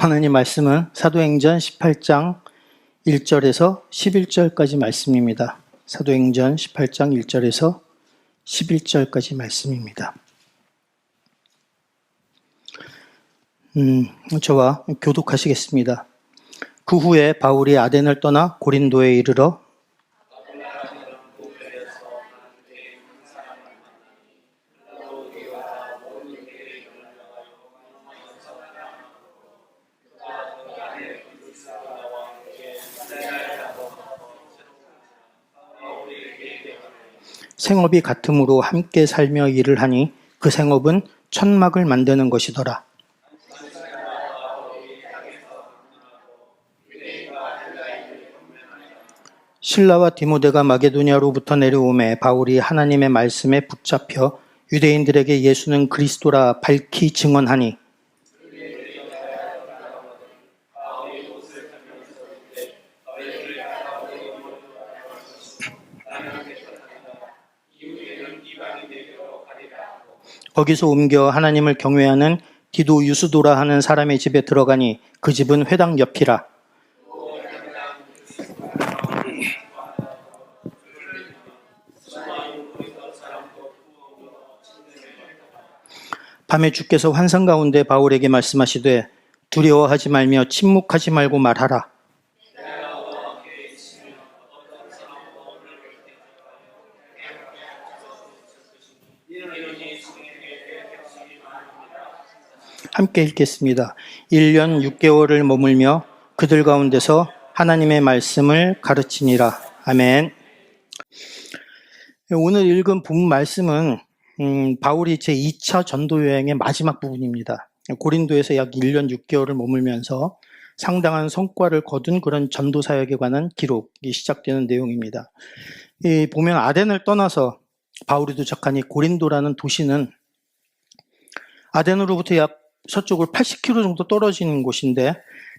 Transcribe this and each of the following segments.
하나님 말씀은 사도행전 18장 1절에서 11절까지 말씀입니다. 사도행전 18장 1절에서 11절까지 말씀입니다. 저와 교독하시겠습니다. 그 후에 바울이 아덴을 떠나 고린도에 이르러 생업이 같음으로 함께 살며 일을 하니 그 생업은 천막을 만드는 것이더라. 실라와 디모데가 마게도냐로부터 내려오매 바울이 하나님의 말씀에 붙잡혀 유대인들에게 예수는 그리스도라 밝히 증언하니 거기서 옮겨 하나님을 경외하는 디도 유스도라 하는 사람의 집에 들어가니 그 집은 회당 옆이라. 밤에 주께서 환상 가운데 바울에게 말씀하시되 두려워하지 말며 침묵하지 말고 말하라. 함께 읽겠습니다. 1년 6개월을 머물며 그들 가운데서 하나님의 말씀을 가르치니라. 아멘. 오늘 읽은 본문 말씀은 바울이 제2차 전도 여행의 마지막 부분입니다. 고린도에서 약 1년 6개월을 머물면서 상당한 성과를 거둔 그런 전도 사역에 관한 기록이 시작되는 내용입니다. 보면 아덴을 떠나서 바울이 도착하니 고린도라는 도시는 아덴으로부터 약 서쪽으로 80km 정도 떨어지는 곳인데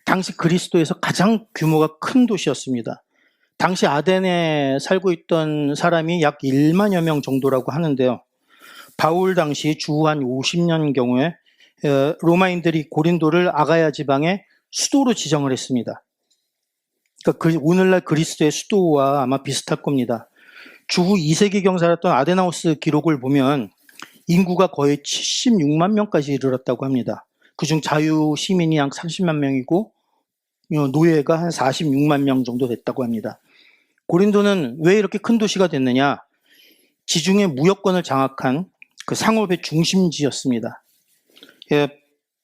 당시 그리스도에서 가장 규모가 큰 도시였습니다. 당시 아덴에 살고 있던 사람이 약 1만여 명 정도라고 하는데요. 바울 당시 주후 한 50년 경우에 로마인들이 고린도를 아가야 지방의 수도로 지정을 했습니다. 그러니까 오늘날 그리스도의 수도와 아마 비슷할 겁니다. 주후 2세기경 살았던 아데나우스 기록을 보면 인구가 거의 76만 명까지 이르렀다고 합니다. 그중 자유 시민이 약 30만 명이고 노예가 한 46만 명 정도 됐다고 합니다. 고린도는 왜 이렇게 큰 도시가 됐느냐? 지중해 무역권을 장악한 그 상업의 중심지였습니다.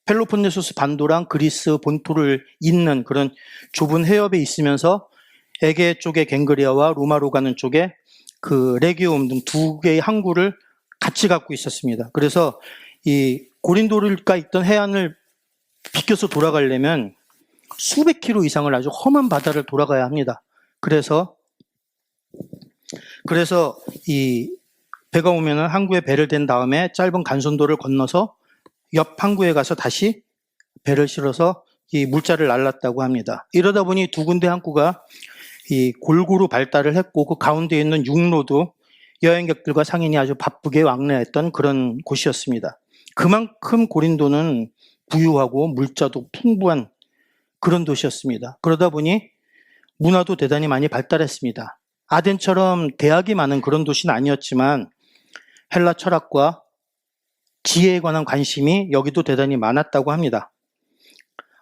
펠로폰네소스 반도랑 그리스 본토를 잇는 그런 좁은 해협에 있으면서 에게 쪽의 갱그리아와 로마로 가는 쪽에 그 레기움 등 두 개의 항구를 같이 갖고 있었습니다. 그래서 이 고린도가 있던 해안을 비껴서 돌아가려면 수백 킬로 이상을 아주 험한 바다를 돌아가야 합니다. 그래서 이 배가 오면은 항구에 배를 댄 다음에 짧은 간선도를 건너서 옆 항구에 가서 다시 배를 실어서 이 물자를 날랐다고 합니다. 이러다 보니 두 군데 항구가 이 골고루 발달을 했고 그 가운데 있는 육로도 여행객들과 상인이 아주 바쁘게 왕래했던 그런 곳이었습니다. 그만큼 고린도는 부유하고 물자도 풍부한 그런 도시였습니다. 그러다 보니 문화도 대단히 많이 발달했습니다. 아덴처럼 대학이 많은 그런 도시는 아니었지만 헬라 철학과 지혜에 관한 관심이 여기도 대단히 많았다고 합니다.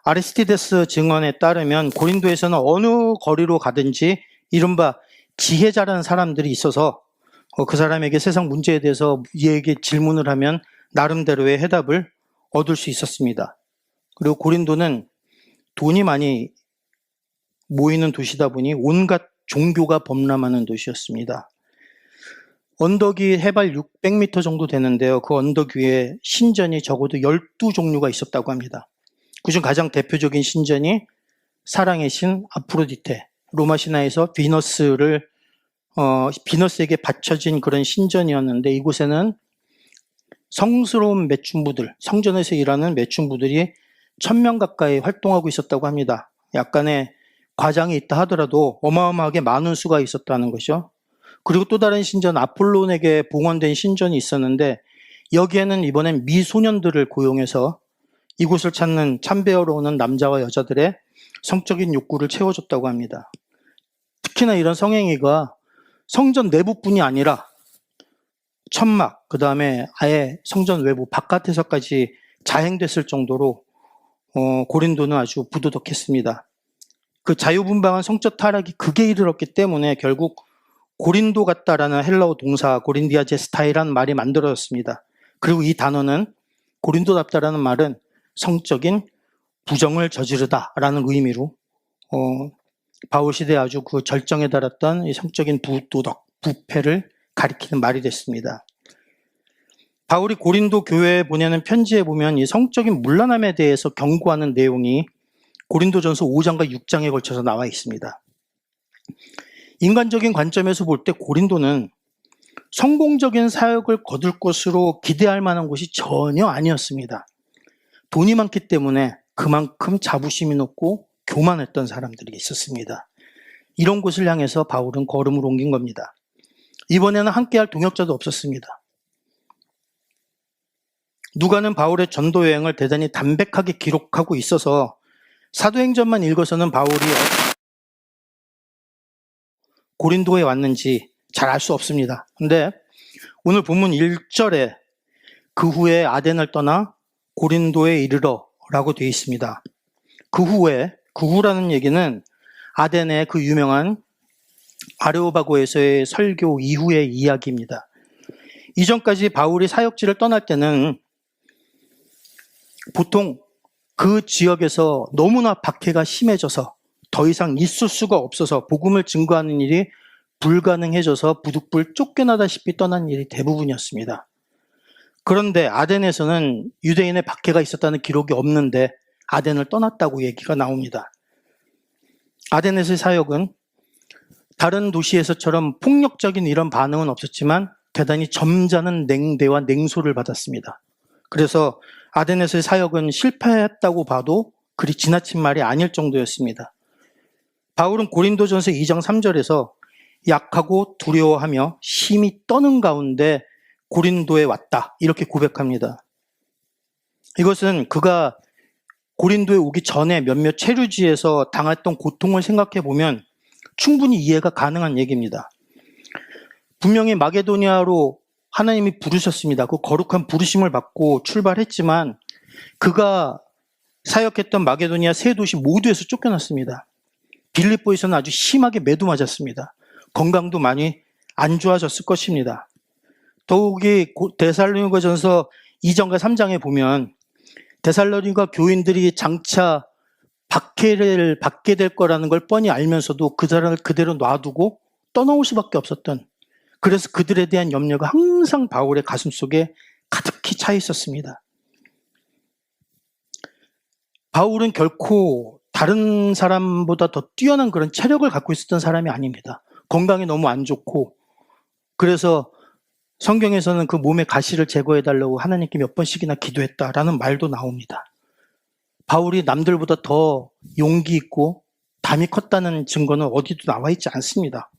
아리스티데스 증언에 따르면 고린도에서는 어느 거리로 가든지 이른바 지혜자라는 사람들이 있어서 그 사람에게 세상 문제에 대해서 이에게 질문을 하면 나름대로의 해답을 얻을 수 있었습니다. 그리고 고린도는 돈이 많이 모이는 도시다 보니 온갖 종교가 범람하는 도시였습니다. 언덕이 해발 600m 정도 되는데요. 그 언덕 위에 신전이 적어도 12종류가 있었다고 합니다. 그중 가장 대표적인 신전이 사랑의 신 아프로디테, 로마 신화에서 비너스에게 바쳐진 그런 신전이었는데 이곳에는 성스러운 매춘부들, 성전에서 일하는 매춘부들이 1000명 가까이 활동하고 있었다고 합니다. 약간의 과장이 있다 하더라도 어마어마하게 많은 수가 있었다는 것이죠. 그리고 또 다른 신전 아폴론에게 봉헌된 신전이 있었는데 여기에는 이번엔 미소년들을 고용해서 이곳을 찾는 참배하러 오는 남자와 여자들의 성적인 욕구를 채워줬다고 합니다. 특히나 이런 성행위가 성전 내부뿐이 아니라 천막, 그 다음에 아예 성전 외부 바깥에서까지 자행됐을 정도로 고린도는 아주 부도덕했습니다. 그 자유분방한 성적 타락이 극에 이르렀기 때문에 결국 고린도 같다라는 헬라어 동사 고린디아제 스타이라는 말이 만들어졌습니다. 그리고 이 단어는 고린도답다라는 말은 성적인 부정을 저지르다라는 의미로 바울 시대에 아주 그 절정에 달했던 이 성적인 부도덕, 부패를 가리키는 말이 됐습니다. 바울이 고린도 교회에 보내는 편지에 보면 이 성적인 문란함에 대해서 경고하는 내용이 고린도전서 5장과 6장에 걸쳐서 나와 있습니다. 인간적인 관점에서 볼 때 고린도는 성공적인 사역을 거둘 것으로 기대할 만한 곳이 전혀 아니었습니다. 돈이 많기 때문에 그만큼 자부심이 높고 교만했던 사람들이 있었습니다. 이런 곳을 향해서 바울은 걸음을 옮긴 겁니다. 이번에는 함께할 동역자도 없었습니다. 누가는 바울의 전도 여행을 대단히 담백하게 기록하고 있어서 사도행전만 읽어서는 바울이 고린도에 왔는지 잘 알 수 없습니다. 근데 오늘 본문 1절에 그 후에 아덴을 떠나 고린도에 이르러 라고 되어 있습니다. 그 후라는 얘기는 아덴의 그 유명한 아레오바고에서의 설교 이후의 이야기입니다. 이전까지 바울이 사역지를 떠날 때는 보통 그 지역에서 너무나 박해가 심해져서 더 이상 있을 수가 없어서 복음을 증거하는 일이 불가능해져서 부득불 쫓겨나다시피 떠난 일이 대부분이었습니다. 그런데 아덴에서는 유대인의 박해가 있었다는 기록이 없는데 아덴을 떠났다고 얘기가 나옵니다. 아덴에서의 사역은 다른 도시에서처럼 폭력적인 이런 반응은 없었지만 대단히 점잖은 냉대와 냉소를 받았습니다. 그래서 아덴에서의 사역은 실패했다고 봐도 그리 지나친 말이 아닐 정도였습니다. 바울은 고린도전서 2장 3절에서 약하고 두려워하며 심히 떠는 가운데 고린도에 왔다 이렇게 고백합니다. 이것은 그가 고린도에 오기 전에 몇몇 체류지에서 당했던 고통을 생각해 보면 충분히 이해가 가능한 얘기입니다. 분명히 마게도니아로 하나님이 부르셨습니다. 그 거룩한 부르심을 받고 출발했지만 그가 사역했던 마게도니아 세 도시 모두에서 쫓겨났습니다. 빌립보에서는 아주 심하게 매도맞았습니다. 건강도 많이 안 좋아졌을 것입니다. 더욱이 데살로니가전서 2장과 3장에 보면 데살로니가 교인들이 장차 박해를 받게 될 거라는 걸 뻔히 알면서도 그 사람을 그대로 놔두고 떠나올 수밖에 없었던, 그래서 그들에 대한 염려가 항상 바울의 가슴속에 가득히 차 있었습니다. 바울은 결코 다른 사람보다 더 뛰어난 그런 체력을 갖고 있었던 사람이 아닙니다. 건강이 너무 안 좋고, 그래서 성경에서는 그 몸의 가시를 제거해달라고 하나님께 몇 번씩이나 기도했다라는 말도 나옵니다. 바울이 남들보다 더 용기 있고 담이 컸다는 증거는 어디도 나와 있지 않습니다.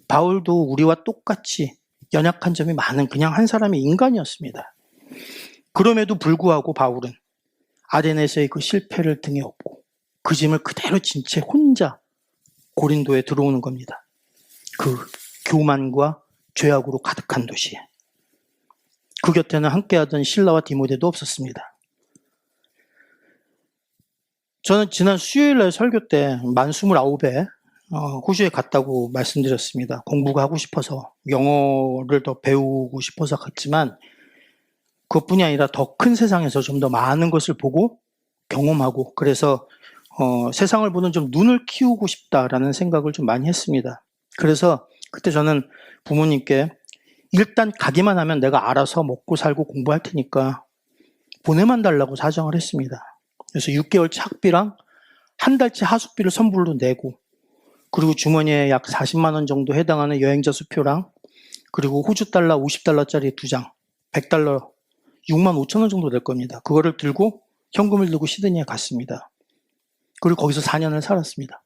바울도 우리와 똑같이 연약한 점이 많은 그냥 한 사람의 인간이었습니다. 그럼에도 불구하고 바울은 아덴에서의 그 실패를 등에 업고 그 짐을 그대로 진 채 혼자 고린도에 들어오는 겁니다. 그 교만과 죄악으로 가득한 도시에. 그 곁에는 함께하던 실라와 디모데도 없었습니다. 저는 지난 수요일날 설교 때 만 29에 호주에 갔다고 말씀드렸습니다. 공부가 하고 싶어서, 영어를 더 배우고 싶어서 갔지만 그것뿐이 아니라 더 큰 세상에서 좀 더 많은 것을 보고 경험하고, 그래서 세상을 보는 좀 눈을 키우고 싶다라는 생각을 좀 많이 했습니다. 그래서 그때 저는 부모님께 일단 가기만 하면 내가 알아서 먹고 살고 공부할 테니까 보내만 달라고 사정을 했습니다. 그래서 6개월치 학비랑 한 달치 하숙비를 선불로 내고, 그리고 주머니에 약 40만 원 정도 해당하는 여행자 수표랑, 그리고 호주 달러 50달러짜리 2장, 100달러, 6만 5천 원 정도 될 겁니다. 그거를 들고 현금을 들고 시드니에 갔습니다. 그리고 거기서 4년을 살았습니다.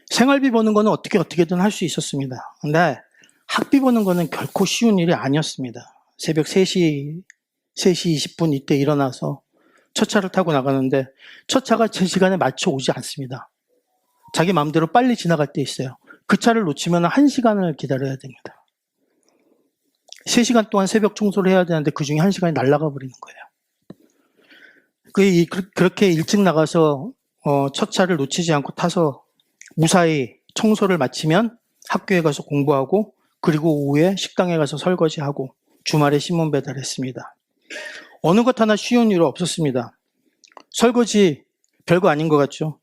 생활비 버는 거는 어떻게든 할 수 있었습니다. 근데 학비 버는 거는 결코 쉬운 일이 아니었습니다. 새벽 3시 20분 이때 일어나서 첫 차를 타고 나가는데 첫 차가 제 시간에 맞춰 오지 않습니다. 자기 마음대로 빨리 지나갈 때 있어요. 그 차를 놓치면 1시간을 기다려야 됩니다. 3시간 동안 새벽 청소를 해야 되는데 그중에 1시간이 날아가 버리는 거예요. 그렇게 일찍 나가서 첫 차를 놓치지 않고 타서 무사히 청소를 마치면 학교에 가서 공부하고 그리고 오후에 식당에 가서 설거지하고 주말에 신문 배달했습니다. 어느 것 하나 쉬운 일 없었습니다. 설거지 별거 아닌 것 같죠?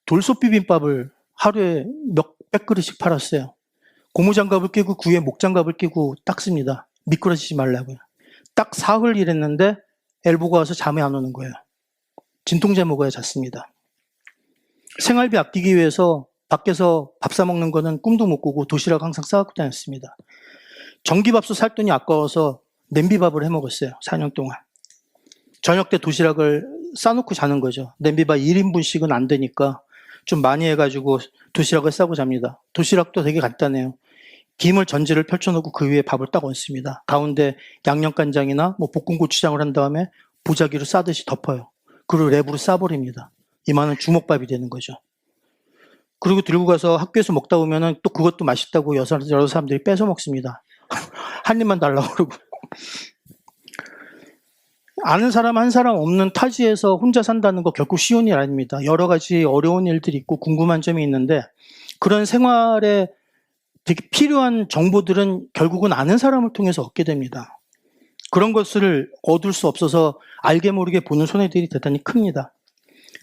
돌솥 비빔밥을 하루에 몇백 그릇씩 팔았어요. 고무장갑을 끼고 그 위에 목장갑을 끼고 닦습니다. 미끄러지지 말라고요. 딱 사흘 일했는데 엘보가 와서 잠이 안 오는 거예요. 진통제 먹어야 잤습니다. 생활비 아끼기 위해서 밖에서 밥 사 먹는 거는 꿈도 못 꾸고 도시락 항상 싸갖고 다녔습니다. 전기밥솥 살 돈이 아까워서 냄비밥을 해 먹었어요. 4년 동안. 저녁 때 도시락을 싸놓고 자는 거죠. 냄비밥 1인분씩은 안 되니까 좀 많이 해가지고 도시락을 싸고 잡니다. 도시락도 되게 간단해요. 김을 전지를 펼쳐놓고 그 위에 밥을 딱 얹습니다. 가운데 양념간장이나 볶은 고추장을 한 다음에 보자기로 싸듯이 덮어요. 그리고 랩으로 싸버립니다. 이만한 주먹밥이 되는 거죠. 그리고 들고 가서 학교에서 먹다 보면은 또 그것도 맛있다고 여러 사람들이 뺏어 먹습니다. 한 입만 달라고 그러고. 아는 사람 한 사람 없는 타지에서 혼자 산다는 거 결코 쉬운 일 아닙니다. 여러 가지 어려운 일들이 있고 궁금한 점이 있는데 그런 생활에 되게 필요한 정보들은 결국은 아는 사람을 통해서 얻게 됩니다. 그런 것을 얻을 수 없어서 알게 모르게 보는 손해들이 대단히 큽니다.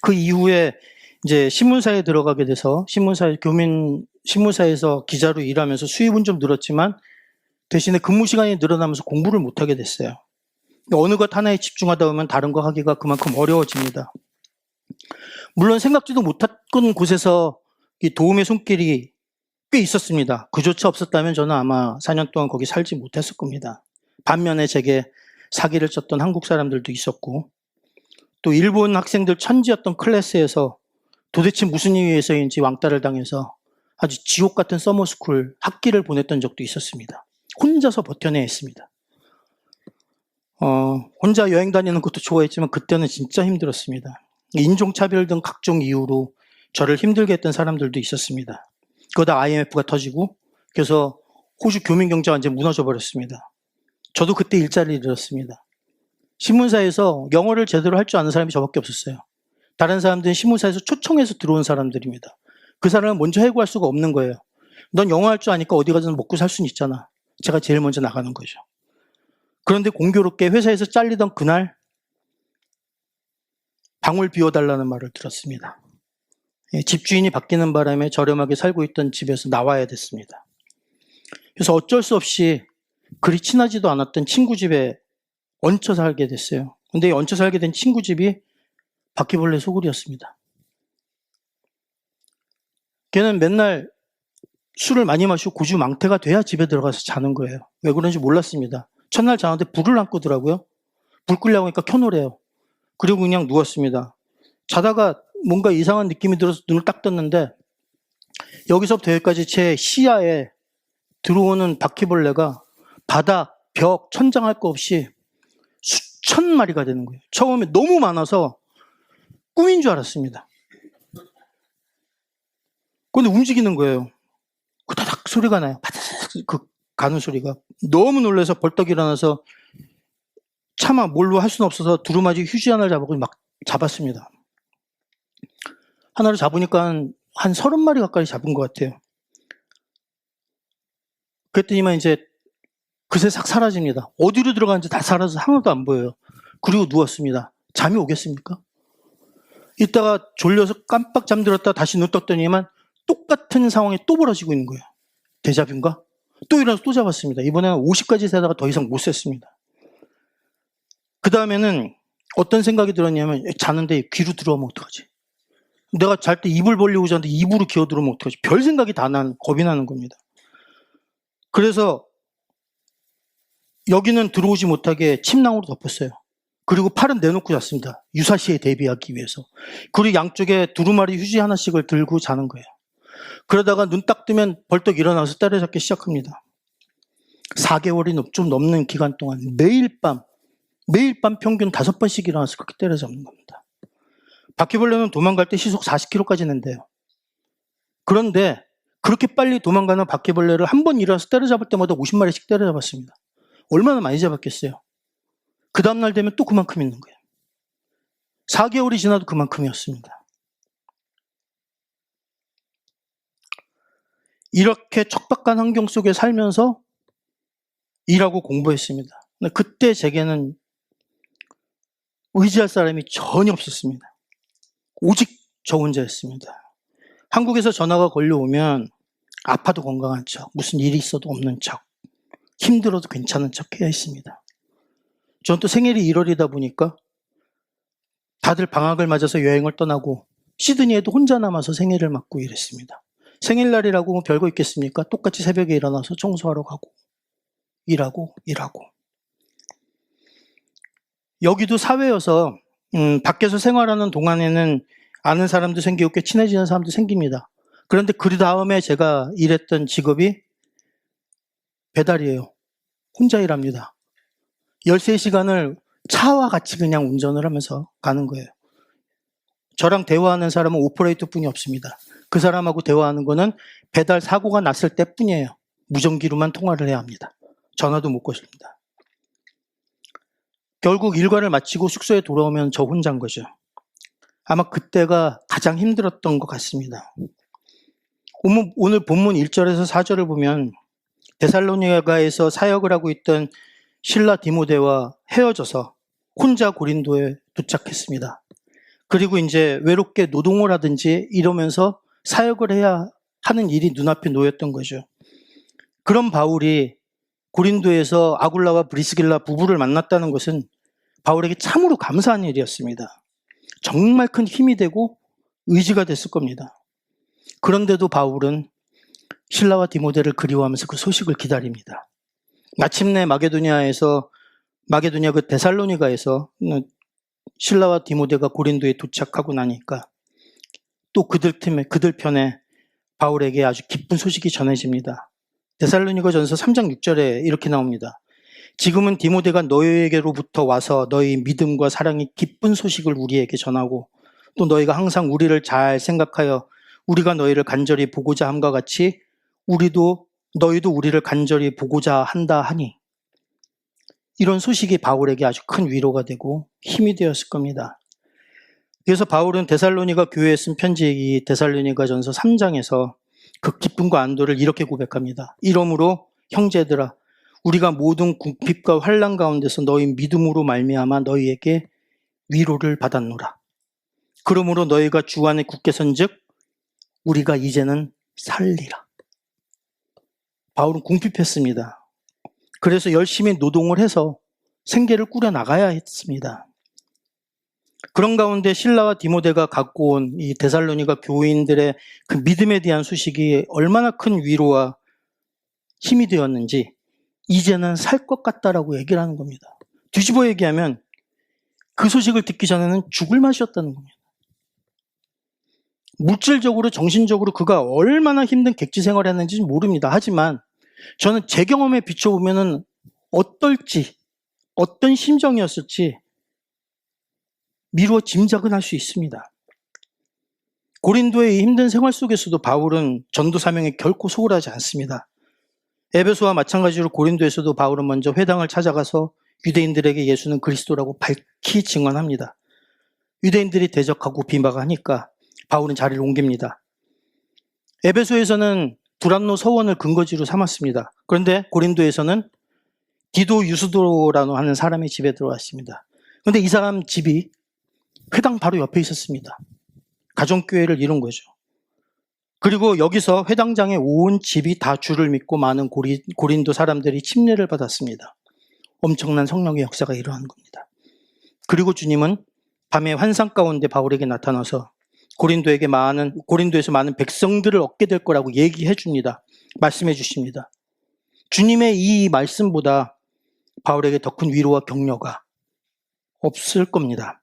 그 이후에 이제 신문사에 들어가게 돼서 신문사에서 기자로 일하면서 수입은 좀 늘었지만 대신에 근무 시간이 늘어나면서 공부를 못하게 됐어요. 어느 것 하나에 집중하다 보면 다른 거 하기가 그만큼 어려워집니다. 물론 생각지도 못했던 곳에서 이 도움의 손길이 꽤 있었습니다. 그조차 없었다면 저는 아마 4년 동안 거기 살지 못했을 겁니다. 반면에 제게 사기를 쳤던 한국 사람들도 있었고 또 일본 학생들 천지였던 클래스에서 도대체 무슨 이유에서인지 왕따를 당해서 아주 지옥 같은 서머스쿨 학기를 보냈던 적도 있었습니다. 혼자서 버텨내야 했습니다. 혼자 여행 다니는 것도 좋아했지만 그때는 진짜 힘들었습니다. 인종차별 등 각종 이유로 저를 힘들게 했던 사람들도 있었습니다. 그러다 IMF가 터지고 그래서 호주 교민경제가 완전히 무너져 버렸습니다. 저도 그때 일자리를 잃었습니다. 신문사에서 영어를 제대로 할 줄 아는 사람이 저밖에 없었어요. 다른 사람들은 신문사에서 초청해서 들어온 사람들입니다. 그 사람을 먼저 해고할 수가 없는 거예요. 넌 영어 할 줄 아니까 어디 가든 먹고 살 수는 있잖아. 제가 제일 먼저 나가는 거죠. 그런데 공교롭게 회사에서 잘리던 그날 방을 비워달라는 말을 들었습니다. 집주인이 바뀌는 바람에 저렴하게 살고 있던 집에서 나와야 됐습니다. 그래서 어쩔 수 없이 그리 친하지도 않았던 친구 집에 얹혀 살게 됐어요. 근데 얹혀 살게 된 친구 집이 바퀴벌레 소굴이었습니다. 걔는 맨날 술을 많이 마시고 고주망태가 돼야 집에 들어가서 자는 거예요. 왜 그런지 몰랐습니다. 첫날 자는데 불을 안 끄더라고요. 불 끄려고 하니까 켜놓으래요. 그리고 그냥 누웠습니다. 자다가 뭔가 이상한 느낌이 들어서 눈을 딱 떴는데 여기서부터 여기까지 제 시야에 들어오는 바퀴벌레가 바닥, 벽, 천장 할 거 없이 수천 마리가 되는 거예요. 처음에 너무 많아서 꿈인 줄 알았습니다. 근데 움직이는 거예요. 후다닥 소리가 나요. 바다닥 그 가는 소리가. 너무 놀라서 벌떡 일어나서 차마 뭘로 할 수는 없어서 두루마지 휴지 하나를 잡고 막 잡았습니다. 하나를 잡으니까 한 30마리 가까이 잡은 것 같아요. 그랬더니만 이제 그새 싹 사라집니다. 어디로 들어가는지 다 사라져서 하나도 안 보여요. 그리고 누웠습니다. 잠이 오겠습니까? 이따가 졸려서 깜빡 잠들었다 다시 눈 떴더니만 똑같은 상황이 또 벌어지고 있는 거예요. 데자뷰인가? 또 일어나서 또 잡았습니다. 이번에는 50까지 세다가 더 이상 못 셌습니다. 그 다음에는 어떤 생각이 들었냐면 자는데 귀로 들어오면 어떡하지? 내가 잘 때 입을 벌리고 자는데 입으로 기어 들어오면 어떡하지? 별 생각이 다 겁이 나는 겁니다. 그래서 여기는 들어오지 못하게 침낭으로 덮었어요. 그리고 팔은 내놓고 잤습니다. 유사시에 대비하기 위해서. 그리고 양쪽에 두루마리 휴지 하나씩을 들고 자는 거예요. 그러다가 눈 딱 뜨면 벌떡 일어나서 때려잡기 시작합니다. 4개월이 좀 넘는 기간 동안 매일 밤 매일 밤 평균 5번씩 일어나서 그렇게 때려잡는 겁니다. 바퀴벌레는 도망갈 때 시속 40km까지 낸대요. 그런데 그렇게 빨리 도망가는 바퀴벌레를 한 번 일어나서 때려잡을 때마다 50마리씩 때려잡았습니다. 얼마나 많이 잡았겠어요. 그 다음날 되면 또 그만큼 있는 거예요. 4개월이 지나도 그만큼이었습니다. 이렇게 척박한 환경 속에 살면서 일하고 공부했습니다. 근데 그때 제게는 의지할 사람이 전혀 없었습니다. 오직 저 혼자였습니다. 한국에서 전화가 걸려오면 아파도 건강한 척, 무슨 일이 있어도 없는 척, 힘들어도 괜찮은 척 해야 했습니다. 전 또 생일이 1월이다 보니까 다들 방학을 맞아서 여행을 떠나고 시드니에도 혼자 남아서 생일을 맞고 이랬습니다. 생일날이라고 뭐 별거 있겠습니까? 똑같이 새벽에 일어나서 청소하러 가고 일하고. 여기도 사회여서 밖에서 생활하는 동안에는 아는 사람도 생기고 꽤 친해지는 사람도 생깁니다. 그런데 그 다음에 제가 일했던 직업이 배달이에요. 혼자 일합니다. 13시간을 차와 같이 그냥 운전을 하면서 가는 거예요. 저랑 대화하는 사람은 오퍼레이터 뿐이 없습니다. 그 사람하고 대화하는 거는 배달 사고가 났을 때뿐이에요. 무전기로만 통화를 해야 합니다. 전화도 못 거십니다. 결국 일과를 마치고 숙소에 돌아오면 저 혼자인 거죠. 아마 그때가 가장 힘들었던 것 같습니다. 오늘 본문 1절에서 4절을 보면 데살로니가에서 사역을 하고 있던 실라 디모데와 헤어져서 혼자 고린도에 도착했습니다. 그리고 이제 외롭게 노동을 하든지 이러면서 사역을 해야 하는 일이 눈앞에 놓였던 거죠. 그런 바울이 고린도에서 아굴라와 브리스길라 부부를 만났다는 것은 바울에게 참으로 감사한 일이었습니다. 정말 큰 힘이 되고 의지가 됐을 겁니다. 그런데도 바울은 실라와 디모데를 그리워하면서 그 소식을 기다립니다. 마침내 마게도니아 그 데살로니가에서 실라와 디모데가 고린도에 도착하고 나니까 또 그들 편에 바울에게 아주 기쁜 소식이 전해집니다. 데살로니가 전서 3장 6절에 이렇게 나옵니다. 지금은 디모데가 너희에게로부터 와서 너희 믿음과 사랑의 기쁜 소식을 우리에게 전하고 또 너희가 항상 우리를 잘 생각하여 우리가 너희를 간절히 보고자 함과 같이 너희도 우리를 간절히 보고자 한다 하니, 이런 소식이 바울에게 아주 큰 위로가 되고 힘이 되었을 겁니다. 그래서 바울은 데살로니가 교회에 쓴 편지 이 데살로니가 전서 3장에서 그 기쁨과 안도를 이렇게 고백합니다. 이러므로 형제들아, 우리가 모든 궁핍과 환난 가운데서 너희 믿음으로 말미암아 너희에게 위로를 받았노라. 그러므로 너희가 주 안에 굳게 선즉 우리가 이제는 살리라. 바울은 궁핍했습니다. 그래서 열심히 노동을 해서 생계를 꾸려나가야 했습니다. 그런 가운데 실라와 디모데가 갖고 온 이 데살로니가 교인들의 그 믿음에 대한 소식이 얼마나 큰 위로와 힘이 되었는지 이제는 살 것 같다라고 얘기를 하는 겁니다. 뒤집어 얘기하면 그 소식을 듣기 전에는 죽을 맛이었다는 겁니다. 물질적으로 정신적으로 그가 얼마나 힘든 객지 생활을 했는지 모릅니다. 하지만 저는 제 경험에 비춰보면 어떨지, 어떤 심정이었을지 미루어 짐작은 할 수 있습니다. 고린도의 이 힘든 생활 속에서도 바울은 전도 사명에 결코 소홀하지 않습니다. 에베소와 마찬가지로 고린도에서도 바울은 먼저 회당을 찾아가서 유대인들에게 예수는 그리스도라고 밝히 증언합니다. 유대인들이 대적하고 비방하니까 바울은 자리를 옮깁니다. 에베소에서는 두란노 서원을 근거지로 삼았습니다. 그런데 고린도에서는 디도 유스도라고 하는 사람의 집에 들어왔습니다. 그런데 이 사람 집이 회당 바로 옆에 있었습니다. 가정교회를 이룬 거죠. 그리고 여기서 회당장의 온 집이 다 주를 믿고 많은 고린도 사람들이 침례를 받았습니다. 엄청난 성령의 역사가 일어난 겁니다. 그리고 주님은 밤에 환상 가운데 바울에게 나타나서 고린도에서 많은 백성들을 얻게 될 거라고 얘기해 줍니다. 말씀해 주십니다. 주님의 이 말씀보다 바울에게 더 큰 위로와 격려가 없을 겁니다.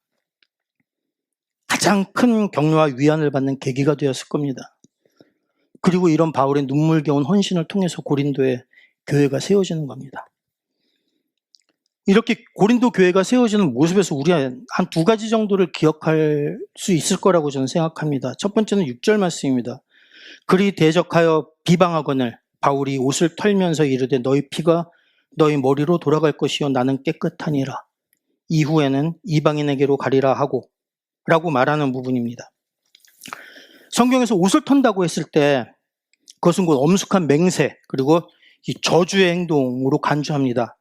가장 큰 격려와 위안을 받는 계기가 되었을 겁니다. 그리고 이런 바울의 눈물겨운 헌신을 통해서 고린도에 교회가 세워지는 겁니다. 이렇게 고린도 교회가 세워지는 모습에서 우리 한 두 가지 정도를 기억할 수 있을 거라고 저는 생각합니다. 첫 번째는 6절 말씀입니다. 그리 대적하여 비방하거늘 바울이 옷을 털면서 이르되 너희 피가 너희 머리로 돌아갈 것이요 나는 깨끗하니라. 이후에는 이방인에게로 가리라 하고 라고 말하는 부분입니다. 성경에서 옷을 턴다고 했을 때 그것은 곧 엄숙한 맹세 그리고 이 저주의 행동으로 간주합니다.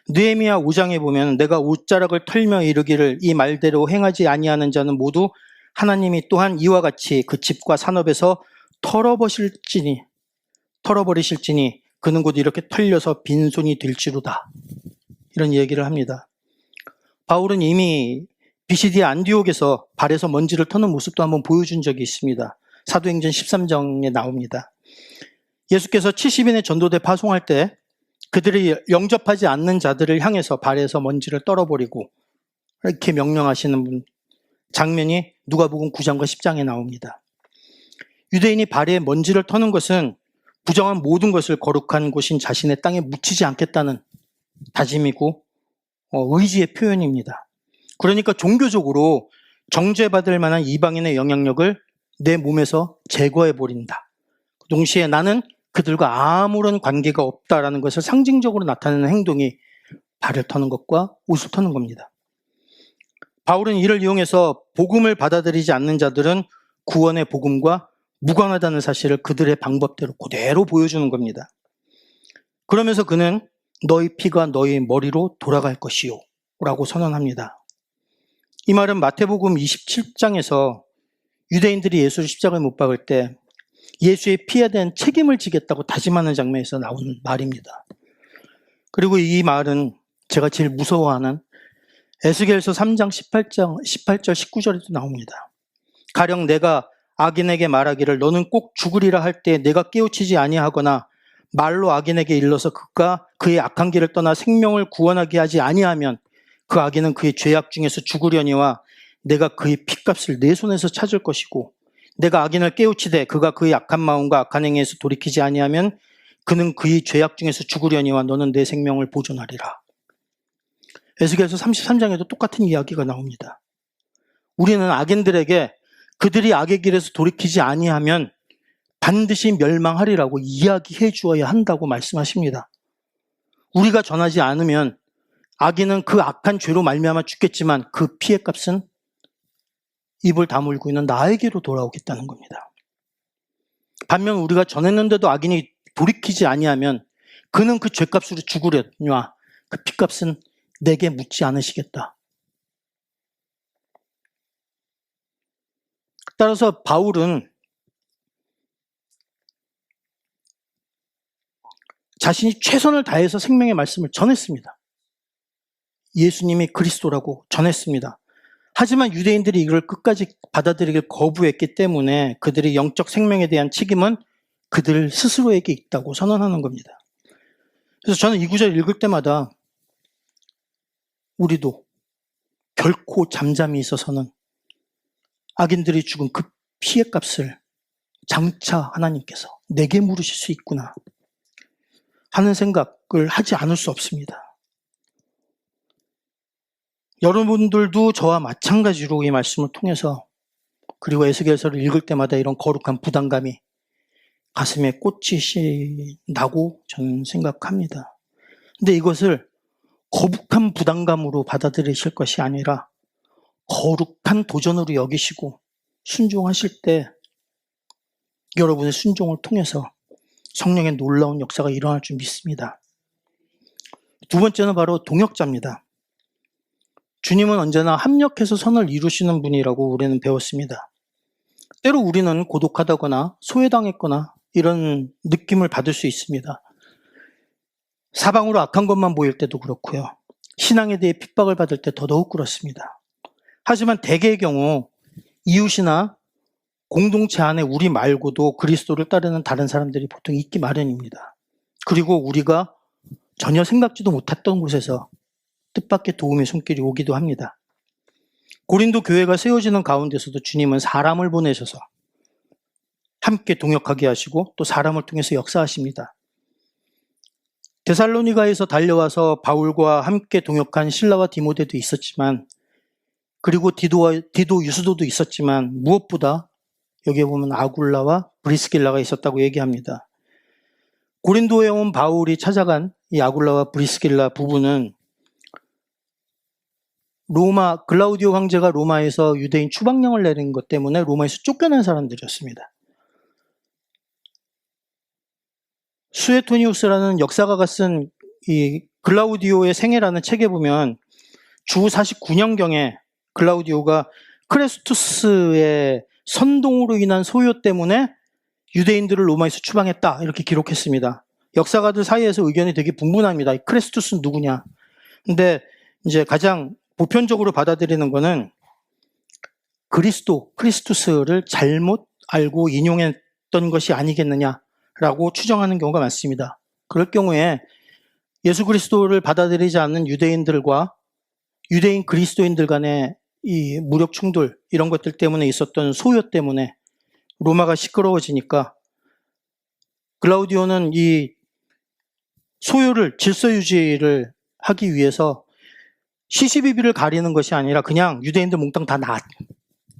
느헤미야 5장에 보면 내가 옷자락을 털며 이르기를 이 말대로 행하지 아니하는 자는 모두 하나님이 또한 이와 같이 그 집과 산업에서 털어버리실지니 그는 곧 이렇게 털려서 빈손이 될지로다. 이런 얘기를 합니다. 바울은 이미 비시디아 안디옥에서 발에서 먼지를 터는 모습도 한번 보여준 적이 있습니다. 사도행전 13장에 나옵니다. 예수께서 70인의 전도대 파송할 때 그들이 영접하지 않는 자들을 향해서 발에서 먼지를 떨어버리고 이렇게 명령하시는 장면이 누가복음 9장과 10장에 나옵니다. 유대인이 발에 먼지를 터는 것은 부정한 모든 것을 거룩한 곳인 자신의 땅에 묻히지 않겠다는 다짐이고 의지의 표현입니다. 그러니까 종교적으로 정죄받을 만한 이방인의 영향력을 내 몸에서 제거해버린다. 동시에 나는 그들과 아무런 관계가 없다라는 것을 상징적으로 나타내는 행동이 발을 터는 것과 옷을 터는 겁니다. 바울은 이를 이용해서 복음을 받아들이지 않는 자들은 구원의 복음과 무관하다는 사실을 그들의 방법대로 그대로 보여주는 겁니다. 그러면서 그는 너희 피가 너희 머리로 돌아갈 것이요 라고 선언합니다. 이 말은 마태복음 27장에서 유대인들이 예수를 십자가에 못 박을 때 예수의 피에 대한 책임을 지겠다고 다짐하는 장면에서 나오는 말입니다. 그리고 이 말은 제가 제일 무서워하는 에스겔서 3장 18절 19절에도 나옵니다. 가령 내가 악인에게 말하기를 너는 꼭 죽으리라 할 때 내가 깨우치지 아니하거나 말로 악인에게 일러서 그가 그의 악한 길을 떠나 생명을 구원하게 하지 아니하면 그 악인은 그의 죄악 중에서 죽으려니와 내가 그의 핏값을 내 손에서 찾을 것이고 내가 악인을 깨우치되 그가 그의 악한 마음과 악한 행위에서 돌이키지 아니하면 그는 그의 죄악 중에서 죽으려니와 너는 내 생명을 보존하리라. 에스겔서 33장에도 똑같은 이야기가 나옵니다. 우리는 악인들에게 그들이 악의 길에서 돌이키지 아니하면 반드시 멸망하리라고 이야기해 주어야 한다고 말씀하십니다. 우리가 전하지 않으면 악인은 그 악한 죄로 말미암아 죽겠지만 그 피의 값은 입을 다물고 있는 나에게로 돌아오겠다는 겁니다. 반면 우리가 전했는데도 악인이 돌이키지 아니하면 그는 그 죄값으로 죽으려니와 그 피값은 내게 묻지 않으시겠다. 따라서 바울은 자신이 최선을 다해서 생명의 말씀을 전했습니다. 예수님이 그리스도라고 전했습니다. 하지만 유대인들이 이걸 끝까지 받아들이길 거부했기 때문에 그들의 영적 생명에 대한 책임은 그들 스스로에게 있다고 선언하는 겁니다. 그래서 저는 이 구절 읽을 때마다 우리도 결코 잠잠히 있어서는 악인들이 죽은 그 피의 값을 장차 하나님께서 내게 물으실 수 있구나 하는 생각을 하지 않을 수 없습니다. 여러분들도 저와 마찬가지로 이 말씀을 통해서 그리고 에스겔서를 읽을 때마다 이런 거룩한 부담감이 가슴에 꽂히시 나고 저는 생각합니다. 근데 이것을 거북한 부담감으로 받아들이실 것이 아니라 거룩한 도전으로 여기시고 순종하실 때 여러분의 순종을 통해서 성령의 놀라운 역사가 일어날 줄 믿습니다. 두 번째는 바로 동역자입니다. 주님은 언제나 합력해서 선을 이루시는 분이라고 우리는 배웠습니다. 때로 우리는 고독하다거나 소외당했거나 이런 느낌을 받을 수 있습니다. 사방으로 악한 것만 보일 때도 그렇고요. 신앙에 대해 핍박을 받을 때 더더욱 그렇습니다. 하지만 대개의 경우 이웃이나 공동체 안에 우리 말고도 그리스도를 따르는 다른 사람들이 보통 있기 마련입니다. 그리고 우리가 전혀 생각지도 못했던 곳에서 뜻밖의 도움의 손길이 오기도 합니다. 고린도 교회가 세워지는 가운데서도 주님은 사람을 보내셔서 함께 동역하게 하시고 또 사람을 통해서 역사하십니다. 데살로니가에서 달려와서 바울과 함께 동역한 실라와 디모데도 있었지만, 그리고 디도 유스도도 있었지만, 무엇보다 여기에 보면 아굴라와 브리스길라가 있었다고 얘기합니다. 고린도에 온 바울이 찾아간 이 아굴라와 브리스길라 부부는 글라우디오 황제가 로마에서 유대인 추방령을 내린 것 때문에 로마에서 쫓겨난 사람들이었습니다. 수에토니우스라는 역사가가 쓴 이 글라우디오의 생애라는 책에 보면 주 49년경에 글라우디오가 크레스투스의 선동으로 인한 소요 때문에 유대인들을 로마에서 추방했다 이렇게 기록했습니다. 역사가들 사이에서 의견이 되게 분분합니다. 크레스투스는 누구냐? 근데 이제 가장 보편적으로 받아들이는 거는 크리스투스를 잘못 알고 인용했던 것이 아니겠느냐라고 추정하는 경우가 많습니다. 그럴 경우에 예수 그리스도를 받아들이지 않는 유대인들과 유대인 그리스도인들 간의 이 무력 충돌 이런 것들 때문에 있었던 소요 때문에 로마가 시끄러워지니까 글라우디오는 이 소요를 질서 유지를 하기 위해서 시시비비를 가리는 것이 아니라 그냥 유대인들 몽땅 다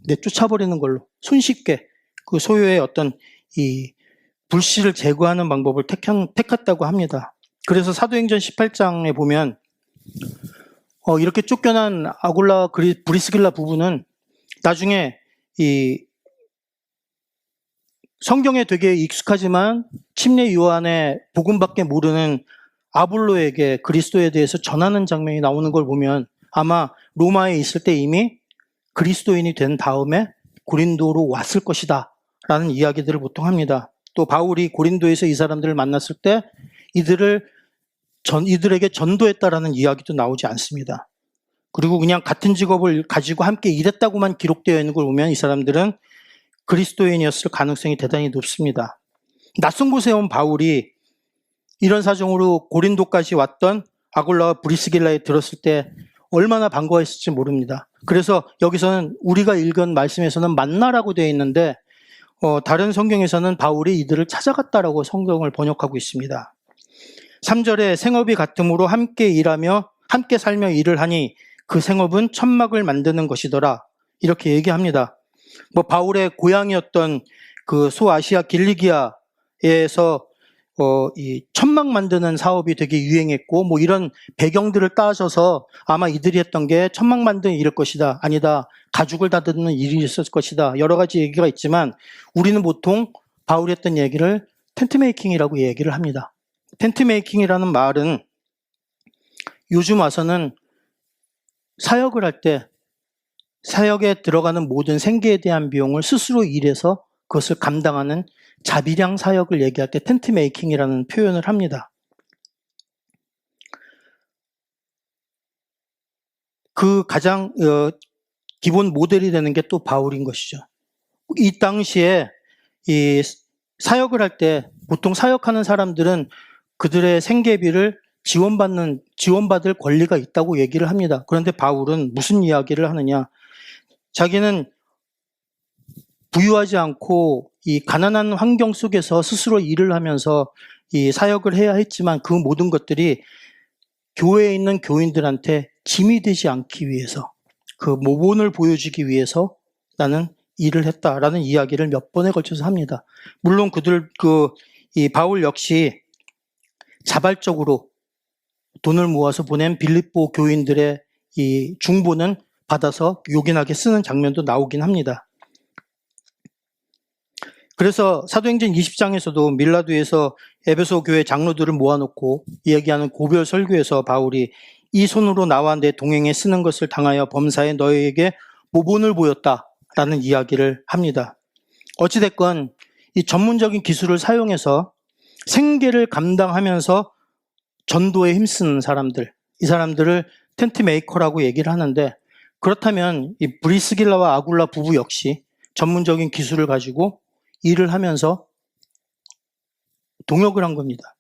내쫓아버리는 걸로 손쉽게 그 소요의 어떤 이 불씨를 제거하는 방법을 택했다고 합니다. 그래서 사도행전 18장에 보면 이렇게 쫓겨난 아굴라 브리스길라 부부는 나중에 이 성경에 되게 익숙하지만 침례 요한의 복음밖에 모르는 아볼로에게 그리스도에 대해서 전하는 장면이 나오는 걸 보면 아마 로마에 있을 때 이미 그리스도인이 된 다음에 고린도로 왔을 것이다 라는 이야기들을 보통 합니다. 또 바울이 고린도에서 이 사람들을 만났을 때 이들에게 전도했다라는 이야기도 나오지 않습니다. 그리고 그냥 같은 직업을 가지고 함께 일했다고만 기록되어 있는 걸 보면 이 사람들은 그리스도인이었을 가능성이 대단히 높습니다. 낯선 곳에 온 바울이 이런 사정으로 고린도까지 왔던 아굴라와 브리스길라에 들었을 때 얼마나 반가워했을지 모릅니다. 그래서 여기서는 우리가 읽은 말씀에서는 만나라고 되어 있는데 다른 성경에서는 바울이 이들을 찾아갔다라고 성경을 번역하고 있습니다. 3절에 생업이 같음으로 함께 일하며 함께 살며 일을 하니 그 생업은 천막을 만드는 것이더라 이렇게 얘기합니다. 바울의 고향이었던 그 소아시아 길리기아에서 이 천막 만드는 사업이 되게 유행했고 이런 배경들을 따져서 아마 이들이 했던 게 천막 만드는 일일 것이다. 아니다. 가죽을 다듬는 일이 있을 것이다. 여러 가지 얘기가 있지만 우리는 보통 바울이 했던 얘기를 텐트 메이킹이라고 얘기를 합니다. 텐트 메이킹이라는 말은 요즘 와서는 사역을 할 때 사역에 들어가는 모든 생계에 대한 비용을 스스로 일해서 그것을 감당하는 자비량 사역을 얘기할 때 텐트 메이킹이라는 표현을 합니다. 그 가장 기본 모델이 되는 게 또 바울인 것이죠. 이 당시에 이 사역을 할 때 보통 사역하는 사람들은 그들의 생계비를 지원받을 권리가 있다고 얘기를 합니다. 그런데 바울은 무슨 이야기를 하느냐? 자기는 부유하지 않고 이 가난한 환경 속에서 스스로 일을 하면서 이 사역을 해야 했지만 그 모든 것들이 교회에 있는 교인들한테 짐이 되지 않기 위해서 그 모본을 보여주기 위해서 나는 일을 했다라는 이야기를 몇 번에 걸쳐서 합니다. 물론 이 바울 역시 자발적으로 돈을 모아서 보낸 빌립보 교인들의 이 중보는 받아서 요긴하게 쓰는 장면도 나오긴 합니다. 그래서 사도행전 20장에서도 밀라도에서 에베소 교회 장로들을 모아놓고 이야기하는 고별 설교에서 바울이 이 손으로 나와 내 동행에 쓰는 것을 당하여 범사에 너희에게 모본을 보였다라는 이야기를 합니다. 어찌됐건 이 전문적인 기술을 사용해서 생계를 감당하면서 전도에 힘쓰는 사람들, 이 사람들을 텐트 메이커라고 얘기를 하는데 그렇다면 이 브리스길라와 아굴라 부부 역시 전문적인 기술을 가지고 일을 하면서 동역을 한 겁니다.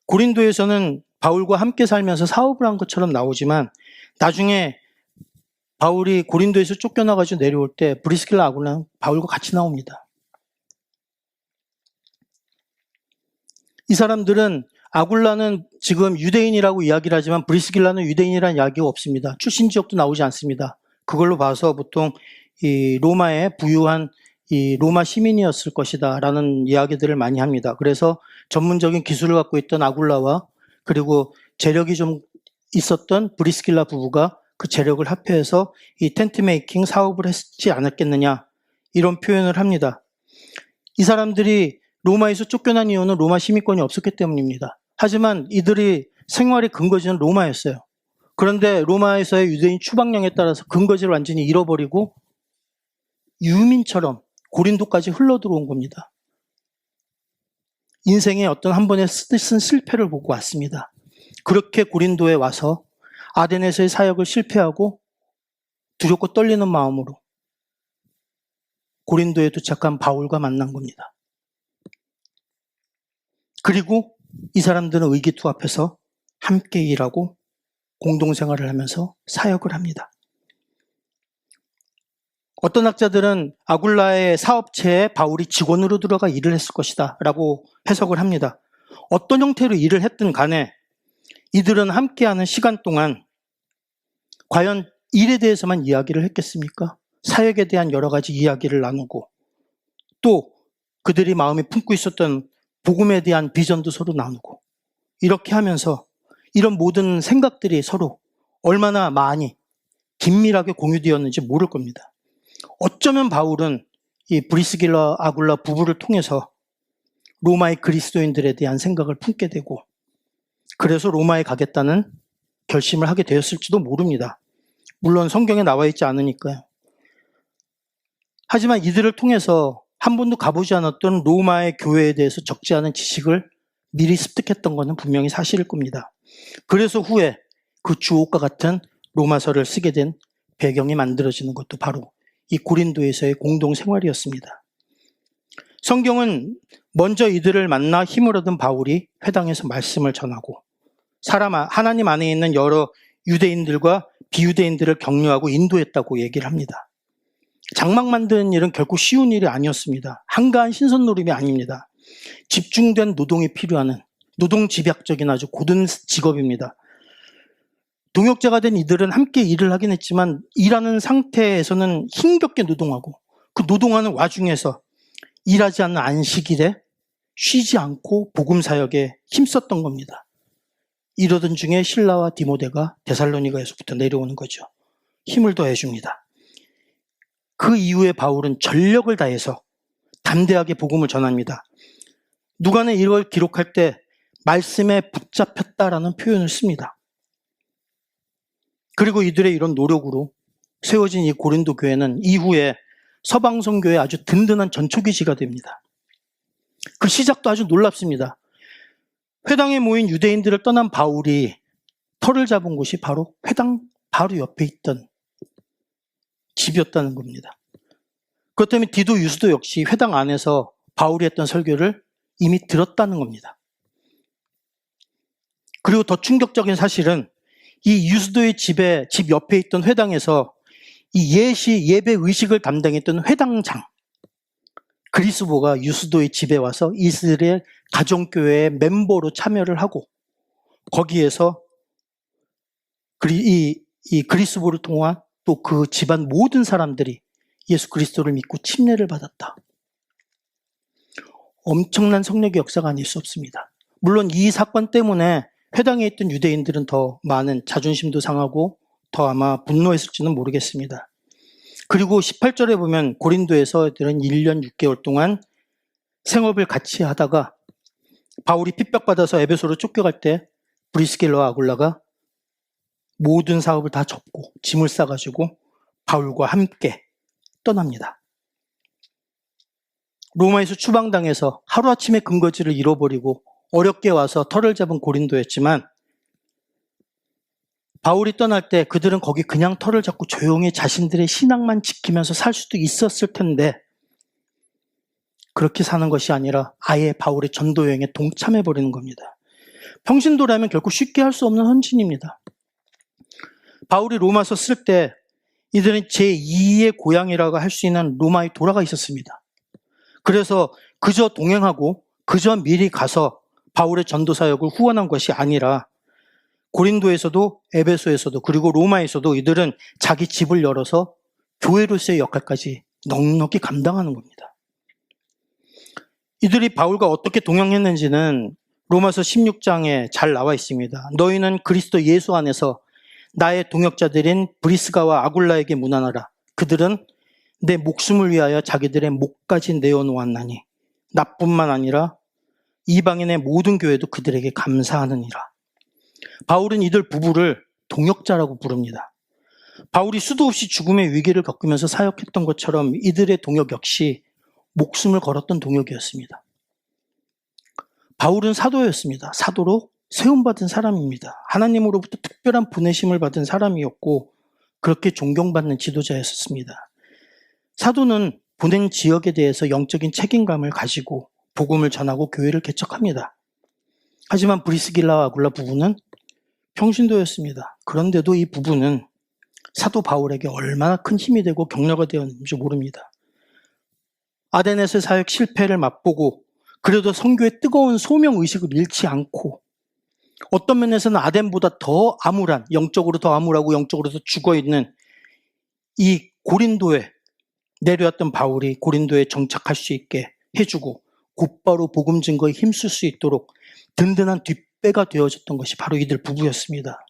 고린도에서는 바울과 함께 살면서 사업을 한 것처럼 나오지만 나중에 바울이 고린도에서 쫓겨나가지고 내려올 때 브리스길라 아굴라는 바울과 같이 나옵니다. 이 사람들은 아굴라는 지금 유대인이라고 이야기를 하지만 브리스길라는 유대인이라는 이야기가 없습니다. 출신 지역도 나오지 않습니다. 그걸로 봐서 보통 이 로마에 부유한 이 로마 시민이었을 것이다 라는 이야기들을 많이 합니다. 그래서 전문적인 기술을 갖고 있던 아굴라와 그리고 재력이 좀 있었던 브리스길라 부부가 그 재력을 합해서 이 텐트 메이킹 사업을 했지 않았겠느냐 이런 표현을 합니다. 이 사람들이 로마에서 쫓겨난 이유는 로마 시민권이 없었기 때문입니다. 하지만 이들이 생활의 근거지는 로마였어요. 그런데 로마에서의 유대인 추방령에 따라서 근거지를 완전히 잃어버리고 유민처럼 고린도까지 흘러들어온 겁니다. 인생의 어떤 한 번의 쓴 실패를 보고 왔습니다. 그렇게 고린도에 와서 아덴에서의 사역을 실패하고 두렵고 떨리는 마음으로 고린도에 도착한 바울과 만난 겁니다. 그리고 이 사람들은 의기투합해서 함께 일하고 공동생활을 하면서 사역을 합니다. 어떤 학자들은 아굴라의 사업체에 바울이 직원으로 들어가 일을 했을 것이다 라고 해석을 합니다. 어떤 형태로 일을 했든 간에 이들은 함께하는 시간 동안 과연 일에 대해서만 이야기를 했겠습니까? 사역에 대한 여러 가지 이야기를 나누고 또 그들이 마음에 품고 있었던 복음에 대한 비전도 서로 나누고 이렇게 하면서 이런 모든 생각들이 서로 얼마나 많이 긴밀하게 공유되었는지 모를 겁니다. 어쩌면 바울은 이 브리스길라 아굴라 부부를 통해서 로마의 그리스도인들에 대한 생각을 품게 되고 그래서 로마에 가겠다는 결심을 하게 되었을지도 모릅니다. 물론 성경에 나와 있지 않으니까요. 하지만 이들을 통해서 한 번도 가보지 않았던 로마의 교회에 대해서 적지 않은 지식을 미리 습득했던 것은 분명히 사실일 겁니다. 그래서 후에 그 주옥과 같은 로마서를 쓰게 된 배경이 만들어지는 것도 바로 이 고린도에서의 공동생활이었습니다. 성경은 먼저 이들을 만나 힘을 얻은 바울이 회당에서 말씀을 전하고 하나님 안에 있는 여러 유대인들과 비유대인들을 격려하고 인도했다고 얘기를 합니다. 장막 만드는 일은 결코 쉬운 일이 아니었습니다. 한가한 신선 노름이 아닙니다. 집중된 노동이 필요한 노동집약적인 아주 고된 직업입니다. 동역자가 된 이들은 함께 일을 하긴 했지만 일하는 상태에서는 힘겹게 노동하고 그 노동하는 와중에서 일하지 않는 안식일에 쉬지 않고 복음사역에 힘썼던 겁니다. 이러던 중에 실라와 디모데가 데살로니가에서부터 내려오는 거죠. 힘을 더해줍니다. 그 이후에 바울은 전력을 다해서 담대하게 복음을 전합니다. 누가는 이걸 기록할 때 말씀에 붙잡혔다라는 표현을 씁니다. 그리고 이들의 이런 노력으로 세워진 이 고린도 교회는 이후에 서방 선교의 아주 든든한 전초기지가 됩니다. 그 시작도 아주 놀랍습니다. 회당에 모인 유대인들을 떠난 바울이 터를 잡은 곳이 바로 회당 바로 옆에 있던 집이었다는 겁니다. 그렇다면 디도 유스도 역시 회당 안에서 바울이 했던 설교를 이미 들었다는 겁니다. 그리고 더 충격적인 사실은 이 유스도의 집 옆에 있던 회당에서 이 예배 의식을 담당했던 회당장 그리스보가 유스도의 집에 와서 이스라엘 가정교회의 멤버로 참여를 하고 거기에서 이 그리스보를 통한 또 그 집안 모든 사람들이 예수 그리스도를 믿고 침례를 받았다. 엄청난 성령의 역사가 아닐 수 없습니다. 물론 이 사건 때문에 회당에 있던 유대인들은 더 많은 자존심도 상하고 더 아마 분노했을지는 모르겠습니다. 그리고 18절에 보면 고린도에서 애들은 1년 6개월 동안 생업을 같이 하다가 바울이 핍박받아서 에베소로 쫓겨갈 때 브리스길라와 아굴라가 모든 사업을 다 접고 짐을 싸가지고 바울과 함께 떠납니다. 로마에서 추방당해서 하루아침에 근거지를 잃어버리고 어렵게 와서 터를 잡은 고린도였지만 바울이 떠날 때 그들은 거기 그냥 터를 잡고 조용히 자신들의 신앙만 지키면서 살 수도 있었을 텐데 그렇게 사는 것이 아니라 아예 바울의 전도 여행에 동참해버리는 겁니다. 평신도라면 결코 쉽게 할 수 없는 헌신입니다. 바울이 로마서 쓸 때 이들은 제2의 고향이라고 할 수 있는 로마에 돌아가 있었습니다. 그래서 그저 동행하고 그저 미리 가서 바울의 전도 사역을 후원한 것이 아니라 고린도에서도 에베소에서도 그리고 로마에서도 이들은 자기 집을 열어서 교회로서의 역할까지 넉넉히 감당하는 겁니다. 이들이 바울과 어떻게 동행했는지는 로마서 16장에 잘 나와 있습니다. 너희는 그리스도 예수 안에서 나의 동역자들인 브리스가와 아굴라에게 문안하라. 그들은 내 목숨을 위하여 자기들의 목까지 내어놓았나니 나뿐만 아니라 이방인의 모든 교회도 그들에게 감사하느니라. 바울은 이들 부부를 동역자라고 부릅니다. 바울이 수도 없이 죽음의 위기를 겪으면서 사역했던 것처럼 이들의 동역 역시 목숨을 걸었던 동역이었습니다. 바울은 사도였습니다. 사도로 세움받은 사람입니다. 하나님으로부터 특별한 보내심을 받은 사람이었고 그렇게 존경받는 지도자였습니다. 사도는 보낸 지역에 대해서 영적인 책임감을 가지고 복음을 전하고 교회를 개척합니다. 하지만 브리스길라와 아굴라 부부는 평신도였습니다. 그런데도 이 부부는 사도 바울에게 얼마나 큰 힘이 되고 격려가 되었는지 모릅니다. 아데네스 사역 실패를 맛보고 그래도 선교의 뜨거운 소명의식을 잃지 않고 어떤 면에서는 아덴보다 더 암울한, 영적으로 더 암울하고 영적으로 더 죽어있는 이 고린도에 내려왔던 바울이 고린도에 정착할 수 있게 해주고 곧바로 복음 증거에 힘쓸 수 있도록 든든한 뒷배가 되어줬던 것이 바로 이들 부부였습니다.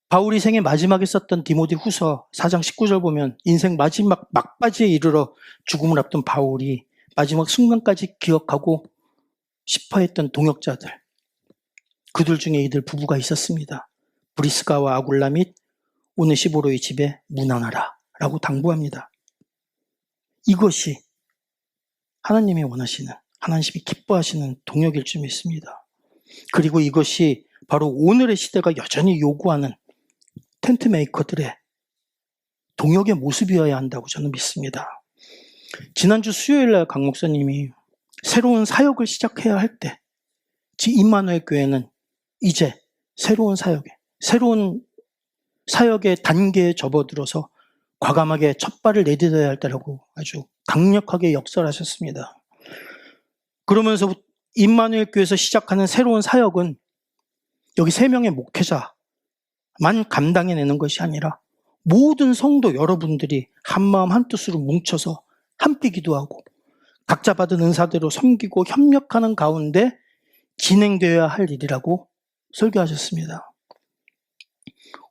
바울이 생애 마지막에 썼던 디모데 후서 4장 19절 보면 인생 마지막 막바지에 이르러 죽음을 앞둔 바울이 마지막 순간까지 기억하고 싶어했던 동역자들, 그들 중에 이들 부부가 있었습니다. 브리스가와 아굴라 및 오네시보로의 집에 문안하라 라고 당부합니다. 이것이 하나님이 원하시는, 하나님이 기뻐하시는 동역일 줄 믿습니다. 그리고 이것이 바로 오늘의 시대가 여전히 요구하는 텐트 메이커들의 동역의 모습이어야 한다고 저는 믿습니다. 지난주 수요일날 강 목사님이 새로운 사역을 시작해야 할 때, 임마누엘 교회는 이제 새로운 사역의 단계에 접어들어서 과감하게 첫 발을 내딛어야 할 때라고 아주 강력하게 역설하셨습니다. 그러면서 임마누엘 교회에서 시작하는 새로운 사역은 여기 3명의 목회자만 감당해내는 것이 아니라 모든 성도 여러분들이 한마음 한뜻으로 뭉쳐서 함께 기도하고 각자 받은 은사대로 섬기고 협력하는 가운데 진행되어야 할 일이라고 설교하셨습니다.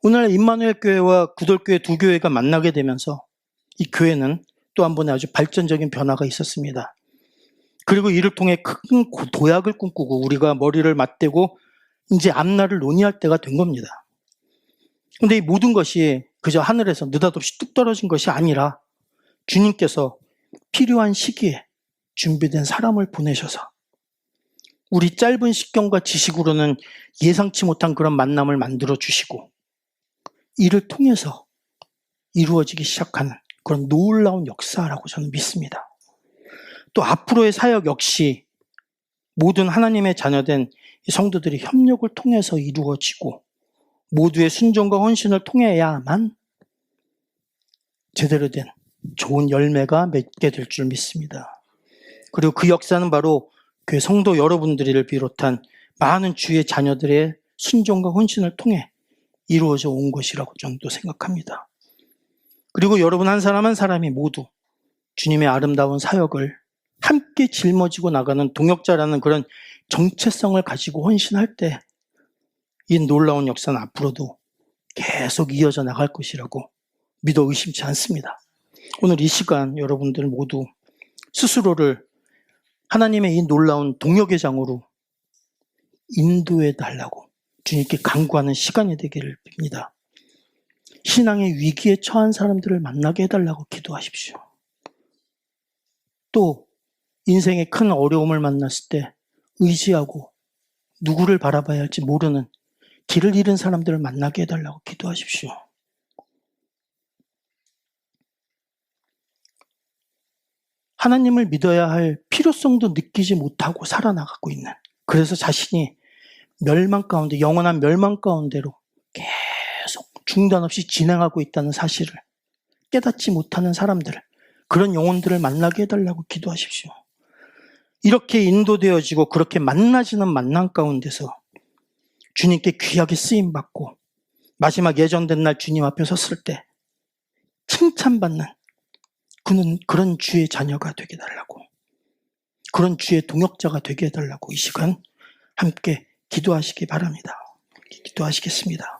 오늘 임마누엘 교회와 구돌교회 두 교회가 만나게 되면서 이 교회는 또 한 번의 아주 발전적인 변화가 있었습니다. 그리고 이를 통해 큰 도약을 꿈꾸고 우리가 머리를 맞대고 이제 앞날을 논의할 때가 된 겁니다. 그런데 이 모든 것이 그저 하늘에서 느닷없이 뚝 떨어진 것이 아니라 주님께서 필요한 시기에 준비된 사람을 보내셔서 우리 짧은 식견과 지식으로는 예상치 못한 그런 만남을 만들어 주시고 이를 통해서 이루어지기 시작하는 그런 놀라운 역사라고 저는 믿습니다. 또 앞으로의 사역 역시 모든 하나님의 자녀된 성도들이 협력을 통해서 이루어지고 모두의 순종과 헌신을 통해야만 제대로 된 좋은 열매가 맺게 될 줄 믿습니다. 그리고 그 역사는 바로 교회 성도 여러분들을 비롯한 많은 주의 자녀들의 순종과 헌신을 통해 이루어져 온 것이라고 저는 또 생각합니다. 그리고 여러분 한 사람 한 사람이 모두 주님의 아름다운 사역을 함께 짊어지고 나가는 동역자라는 그런 정체성을 가지고 헌신할 때 이 놀라운 역사는 앞으로도 계속 이어져 나갈 것이라고 믿어 의심치 않습니다. 오늘 이 시간 여러분들 모두 스스로를 하나님의 이 놀라운 동역의 장으로 인도해 달라고 주님께 간구하는 시간이 되기를 빕니다. 신앙의 위기에 처한 사람들을 만나게 해달라고 기도하십시오. 또 인생의 큰 어려움을 만났을 때 의지하고 누구를 바라봐야 할지 모르는 길을 잃은 사람들을 만나게 해달라고 기도하십시오. 하나님을 믿어야 할 필요성도 느끼지 못하고 살아나가고 있는, 그래서 자신이 멸망 가운데, 영원한 멸망 가운데로 계속 중단 없이 진행하고 있다는 사실을 깨닫지 못하는 사람들을, 그런 영혼들을 만나게 해달라고 기도하십시오. 이렇게 인도되어지고 그렇게 만나지는 만남 가운데서 주님께 귀하게 쓰임받고 마지막 예정된 날 주님 앞에 섰을 때 칭찬받는 그런 주의 자녀가 되게 해달라고, 그런 주의 동역자가 되게 해달라고 이 시간 함께 기도하시기 바랍니다. 기도하시겠습니다.